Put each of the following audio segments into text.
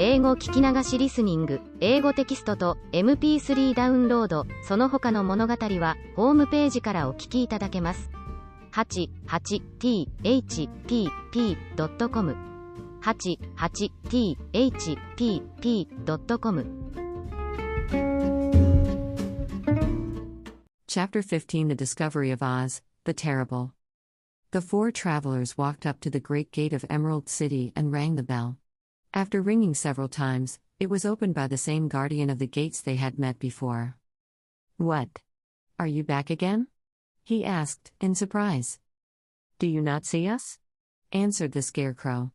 英語聞き流しリスニング、英語テキストと MP3 ダウンロード、その他の物語はホームページからお聞きいただけます。88thpp.com 88thpp.com Chapter 15 The Discovery of Oz, the Terrible. The four travelers walked up to the great gate of Emerald City and rang the bell. After ringing several times, it was opened by the same guardian of the gates they had met before. "What? Are you back again?" he asked, in surprise. "Do you not see us?" answered the Scarecrow.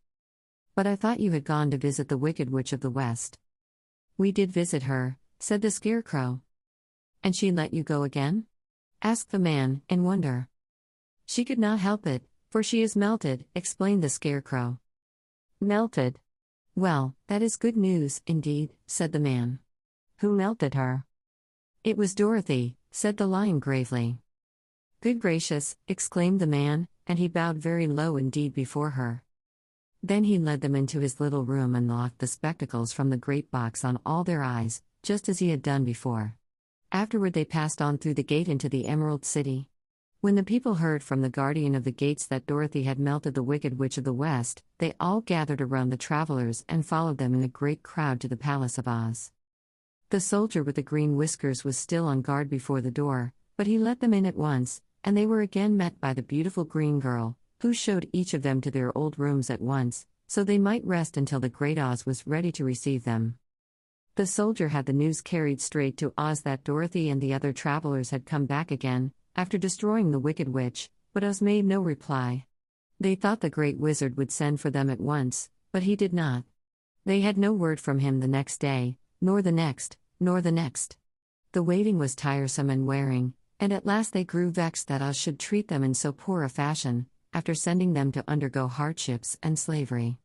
"But I thought you had gone to visit the Wicked Witch of the West." "We did visit her," said the Scarecrow. "And she let you go again?" asked the man, in wonder. "She could not help it, for she is melted," explained the Scarecrow. "Melted? Well, that is good news, indeed," said the man. "Who melted her?" "It was Dorothy," said the lion gravely. "Good gracious," exclaimed the man, and he bowed very low indeed before her. Then he led them into his little room and locked the spectacles from the great box on all their eyes, just as he had done before. Afterward they passed on through the gate into the Emerald City. When the people heard from the guardian of the gates that Dorothy had melted the Wicked Witch of the West, they all gathered around the travelers and followed them in a great crowd to the Palace of Oz. The soldier with the green whiskers was still on guard before the door, but he let them in at once, and they were again met by the beautiful green girl, who showed each of them to their old rooms at once, so they might rest until the great Oz was ready to receive them. The soldier had the news carried straight to Oz that Dorothy and the other travelers had come back again, after destroying the Wicked Witch, but Oz made no reply. They thought the great wizard would send for them at once, but he did not. They had no word from him the next day, nor the next, nor the next. The waiting was tiresome and wearing, and at last they grew vexed that Oz should treat them in so poor a fashion, after sending them to undergo hardships and slavery.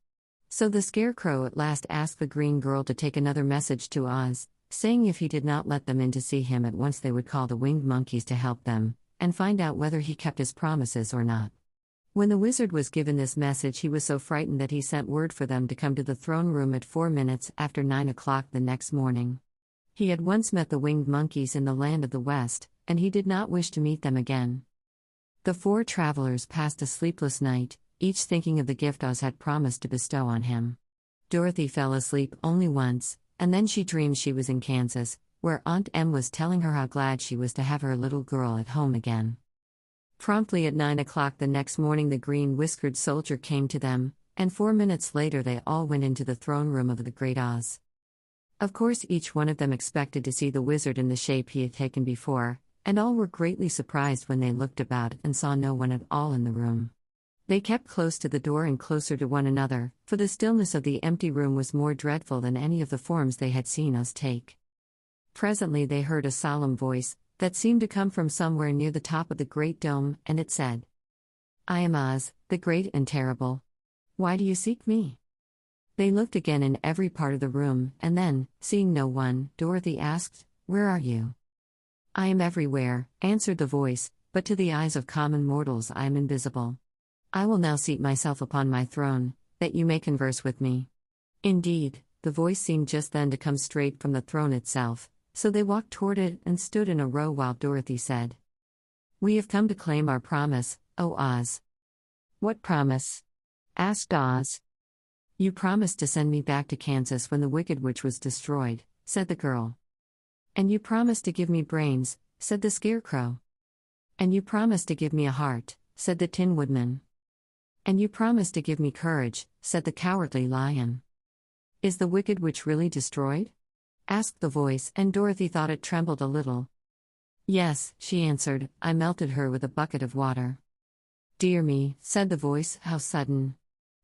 So the Scarecrow at last asked the green girl to take another message to Oz, saying if he did not let them in to see him at once they would call the winged monkeys to help them, and find out whether he kept his promises or not. When the wizard was given this message he was so frightened that he sent word for them to come to the throne room at 4 minutes after 9 o'clock the next morning. He had once met the winged monkeys in the land of the West, and he did not wish to meet them again. The four travelers passed a sleepless night, each thinking of the gift Oz had promised to bestow on him. Dorothy fell asleep only once, and then she dreamed she was in Kansas, where Aunt Em was telling her how glad she was to have her little girl at home again. Promptly at 9 o'clock the next morning the green-whiskered soldier came to them, and 4 minutes later they all went into the throne room of the great Oz. Of course each one of them expected to see the wizard in the shape he had taken before, and all were greatly surprised when they looked about and saw no one at all in the room. They kept close to the door and closer to one another, for the stillness of the empty room was more dreadful than any of the forms they had seen Oz take. Presently they heard a solemn voice, that seemed to come from somewhere near the top of the great dome, and it said, "I am Oz, the great and terrible. Why do you seek me?" They looked again in every part of the room, and then, seeing no one, Dorothy asked, "Where are you?" "I am everywhere," answered the voice, "but to the eyes of common mortals I am invisible. I will now seat myself upon my throne, that you may converse with me." Indeed, the voice seemed just then to come straight from the throne itself, so they walked toward it and stood in a row while Dorothy said, "We have come to claim our promise, O Oz." "What promise?" asked Oz. "You promised to send me back to Kansas when the Wicked Witch was destroyed," said the girl. "And you promised to give me brains," said the Scarecrow. "And you promised to give me a heart," said the Tin Woodman. "And you promised to give me courage," said the Cowardly Lion. "Is the Wicked Witch really destroyed?" asked the voice, and Dorothy thought it trembled a little. "Yes," she answered, "I melted her with a bucket of water." "Dear me," said the voice, "how sudden.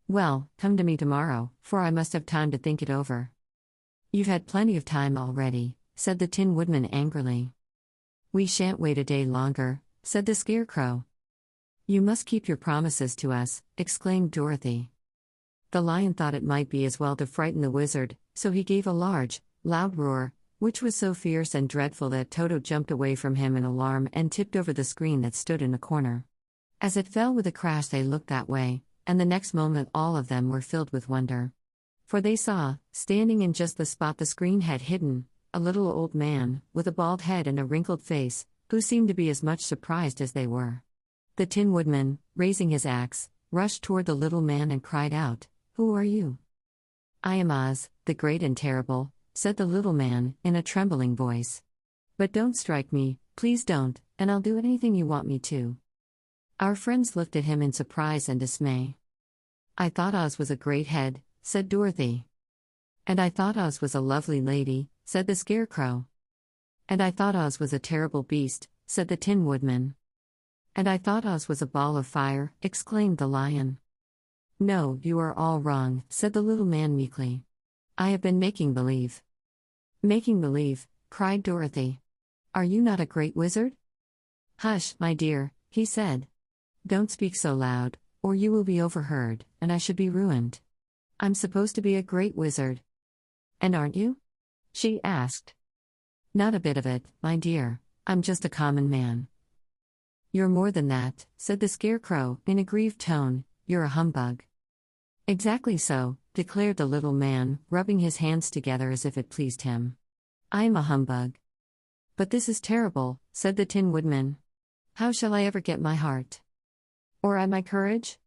Well, come to me tomorrow, for I must have time to think it over." "You've had plenty of time already," said the Tin Woodman angrily. "We shan't wait a day longer," said the Scarecrow. "You must keep your promises to us," exclaimed Dorothy. The lion thought it might be as well to frighten the wizard, so he gave a large, loud roar, which was so fierce and dreadful that Toto jumped away from him in alarm and tipped over the screen that stood in a corner. As it fell with a crash they looked that way, and the next moment all of them were filled with wonder. For they saw, standing in just the spot the screen had hidden, a little old man, with a bald head and a wrinkled face, who seemed to be as much surprised as they were. The Tin Woodman, raising his axe, rushed toward the little man and cried out, "Who are you?" "I am Oz, the great and terrible," said the little man, in a trembling voice. "But don't strike me, please don't, and I'll do anything you want me to." Our friends looked at him in surprise and dismay. "I thought Oz was a great head," said Dorothy. "And I thought Oz was a lovely lady," said the Scarecrow. "And I thought Oz was a terrible beast," said the Tin Woodman. "And I thought Oz was a ball of fire," exclaimed the Lion. "No, you are all wrong," said the little man meekly. "I have been making believe." "Making believe?" cried Dorothy. "Are you not a great wizard?" "Hush, my dear," he said. "Don't speak so loud, or you will be overheard, and I should be ruined. I'm supposed to be a great wizard." "And aren't you?" she asked. "Not a bit of it, my dear, I'm just a common man." "You're more than that," said the Scarecrow, in a grieved tone, "you're a humbug." "Exactly so," declared the little man, rubbing his hands together as if it pleased him. "I'm a humbug." "But this is terrible," said the Tin Woodman. "How shall I ever get my heart?" "Or I my courage?"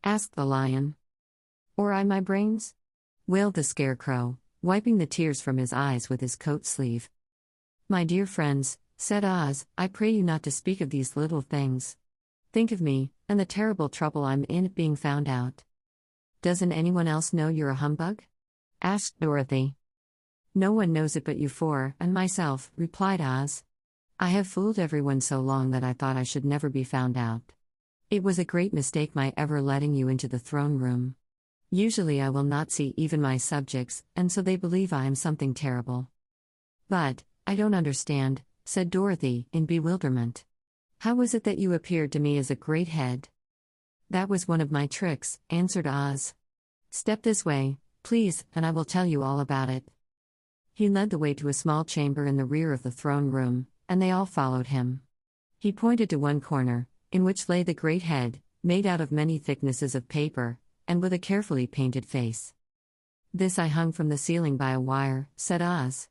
asked the Lion. "Or I my brains?" wailed the Scarecrow, wiping the tears from his eyes with his coat sleeve. "My dear friends," said Oz, "I pray you not to speak of these little things. Think of me, and the terrible trouble I'm in at being found out." "Doesn't anyone else know you're a humbug?" asked Dorothy. "No one knows it but you four, and myself," replied Oz. "I have fooled everyone so long that I thought I should never be found out. It was a great mistake my ever letting you into the throne room. Usually I will not see even my subjects, and so they believe I am something terrible." "But, I don't understand," said Dorothy, in bewilderment. "How was it that you appeared to me as a great head?" "That was one of my tricks," answered Oz. "Step this way, please, and I will tell you all about it." He led the way to a small chamber in the rear of the throne room, and they all followed him. He pointed to one corner, in which lay the great head, made out of many thicknesses of paper, and with a carefully painted face. "This I hung from the ceiling by a wire," said Oz.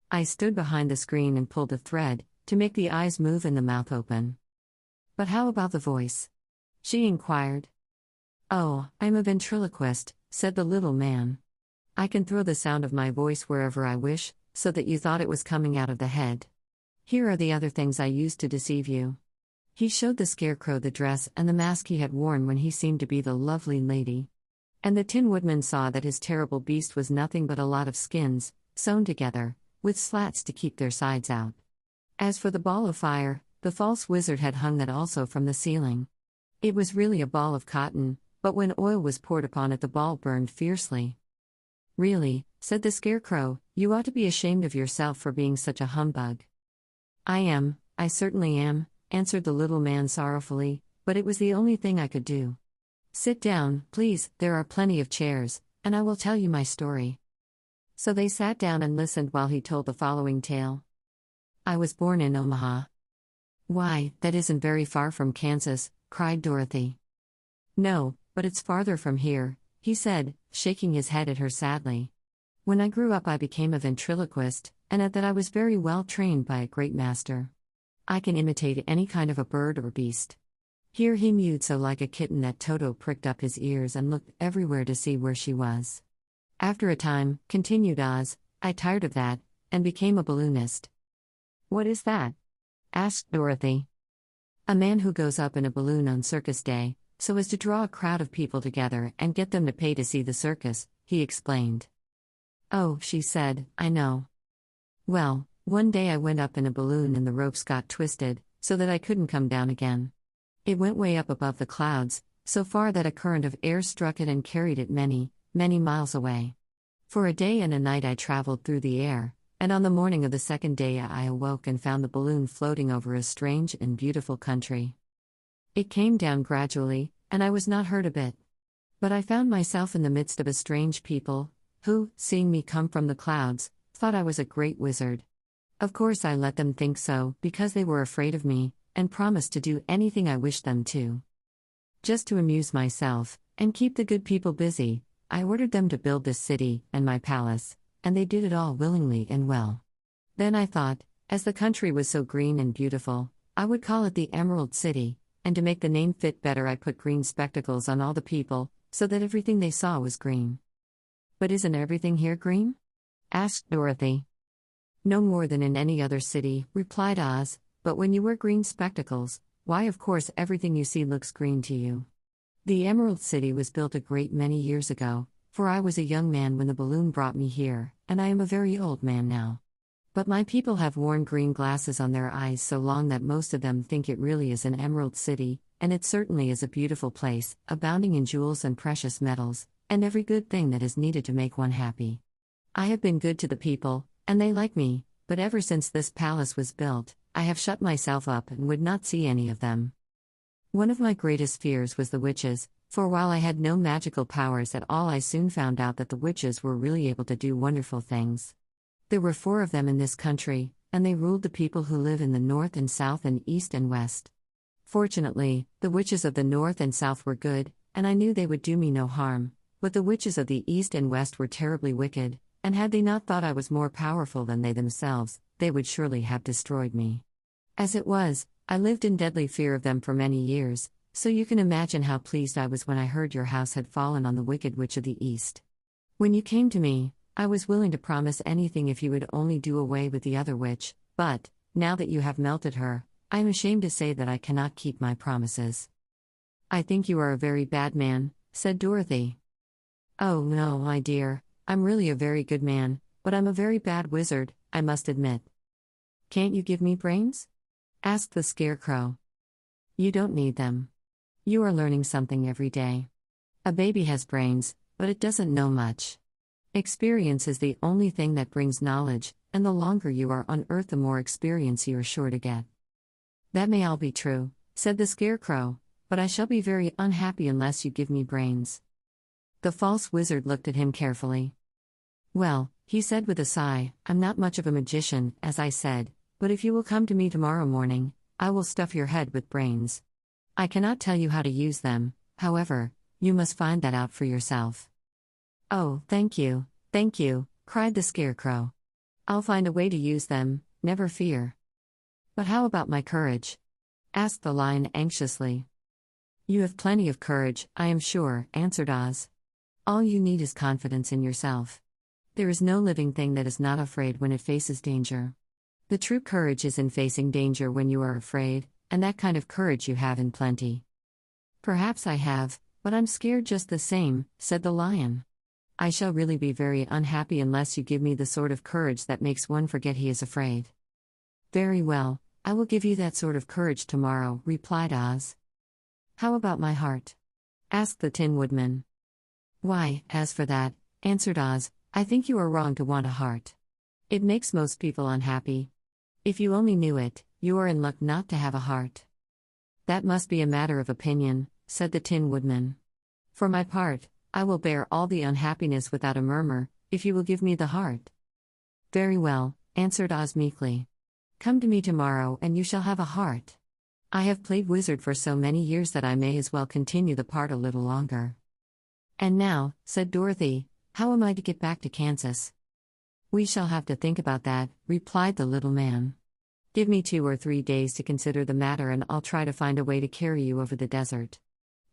"I stood behind the screen and pulled a thread, to make the eyes move and the mouth open." "But how about the voice?" she inquired. "Oh, I'm a ventriloquist," said the little man. "I can throw the sound of my voice wherever I wish, so that you thought it was coming out of the head. Here are the other things I used to deceive you." He showed the Scarecrow the dress and the mask he had worn when he seemed to be the lovely lady. And the Tin Woodman saw that his terrible beast was nothing but a lot of skins, sewn together, with slats to keep their sides out. As for the ball of fire, the false wizard had hung that also from the ceiling. It was really a ball of cotton, but when oil was poured upon it the ball burned fiercely. "Really," said the Scarecrow, "you ought to be ashamed of yourself for being such a humbug." I certainly am," answered the little man sorrowfully, "but it was the only thing I could do." "Sit down, please, there are plenty of chairs, and I will tell you my story." So they sat down and listened while he told the following tale. "I was born in Omaha." "Why, that isn't very far from Kansas," cried Dorothy. "No, but it's farther from here," he said, shaking his head at her sadly. "When I grew up I became a ventriloquist, and at that I was very well trained by a great master. I can imitate any kind of a bird or beast." Here he mewed so like a kitten that Toto pricked up his ears and looked everywhere to see where she was. "After a time," continued Oz, "I tired of that, and became a balloonist." "What is that?" asked Dorothy. "A man who goes up in a balloon on circus day, so as to draw a crowd of people together and get them to pay to see the circus," he explained. "Oh," she said, "I know. Well, one day I went up in a balloon and the ropes got twisted, so that I couldn't come down again. It went way up above the clouds, so far that a current of air struck it and carried it many, many miles away. For a day and a night I traveled through the air, and on the morning of the second day I awoke and found the balloon floating over a strange and beautiful country. It came down gradually, and I was not hurt a bit. But I found myself in the midst of a strange people, who, seeing me come from the clouds, thought I was a great wizard. Of course I let them think so, because they were afraid of me, and promised to do anything I wished them to. Just to amuse myself, and keep the good people busy, I ordered them to build this city and my palace, and they did it all willingly and well. Then I thought, as the country was so green and beautiful, I would call it the Emerald City, and to make the name fit better I put green spectacles on all the people, so that everything they saw was green. But isn't everything here green? Asked Dorothy. No more than in any other city, replied Oz, but when you wear green spectacles, why of course everything you see looks green to you. The Emerald City was built a great many years ago, for I was a young man when the balloon brought me here, and I am a very old man now. But my people have worn green glasses on their eyes so long that most of them think it really is an Emerald City, and it certainly is a beautiful place, abounding in jewels and precious metals, and every good thing that is needed to make one happy. I have been good to the people, and they like me, but ever since this palace was built, I have shut myself up and would not see any of them. One of my greatest fears was the witches, for while I had no magical powers at all I soon found out that the witches were really able to do wonderful things. There were 4 of them in this country, and they ruled the people who live in the north and south and east and west. Fortunately, the witches of the north and south were good, and I knew they would do me no harm, but the witches of the east and west were terribly wicked, and had they not thought I was more powerful than they themselves, they would surely have destroyed me. As it was, I lived in deadly fear of them for many years, so you can imagine how pleased I was when I heard your house had fallen on the wicked witch of the east. When you came to me, I was willing to promise anything if you would only do away with the other witch, but, now that you have melted her, I am ashamed to say that I cannot keep my promises. I think you are a very bad man, said Dorothy. Oh no, my dear, I'm really a very good man, but I'm a very bad wizard, I must admit. Can't you give me brains? Asked the Scarecrow. You don't need them. You are learning something every day. A baby has brains, but it doesn't know much. Experience is the only thing that brings knowledge, and the longer you are on Earth the more experience you are sure to get. That may all be true, said the Scarecrow, but I shall be very unhappy unless you give me brains. The false wizard looked at him carefully. Well, he said with a sigh, I'm not much of a magician, as I said, but if you will come to me tomorrow morning, I will stuff your head with brains. I cannot tell you how to use them, however, you must find that out for yourself. Oh, thank you, cried the Scarecrow. I'll find a way to use them, never fear. But how about my courage? Asked the Lion anxiously. You have plenty of courage, I am sure, answered Oz. All you need is confidence in yourself. There is no living thing that is not afraid when it faces danger. The true courage is in facing danger when you are afraid, and that kind of courage you have in plenty. Perhaps I have, but I'm scared just the same, said the Lion. I shall really be very unhappy unless you give me the sort of courage that makes one forget he is afraid. Very well, I will give you that sort of courage tomorrow, replied Oz. How about my heart? Asked the Tin Woodman. Why, as for that, answered Oz, I think you are wrong to want a heart. It makes most people unhappy. If you only knew it, you are in luck not to have a heart. That must be a matter of opinion, said the Tin Woodman. For my part, I will bear all the unhappiness without a murmur, if you will give me the heart. Very well, answered Oz meekly. Come to me tomorrow and you shall have a heart. I have played wizard for so many years that I may as well continue the part a little longer. And now, said Dorothy, how am I to get back to Kansas? We shall have to think about that, replied the little man. Give me 2 or 3 days to consider the matter and I'll try to find a way to carry you over the desert.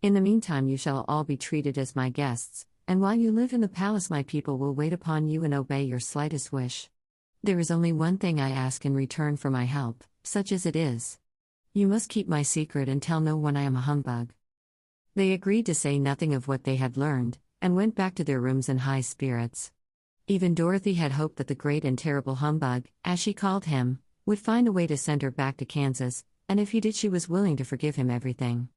In the meantime you shall all be treated as my guests, and while you live in the palace my people will wait upon you and obey your slightest wish. There is only one thing I ask in return for my help, such as it is. You must keep my secret and tell no one I am a humbug. They agreed to say nothing of what they had learned, and went back to their rooms in high spirits. Even Dorothy had hoped that the great and terrible humbug, as she called him, would find a way to send her back to Kansas, and if he did she was willing to forgive him everything.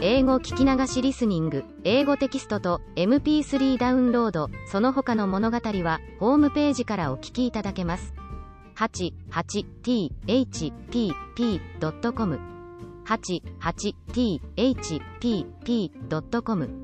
英語聞き流しリスニング、英語テキストと MP3 ダウンロード、その他の物語はホームページからお聞きいただけます。88thpp.com 88thpp.com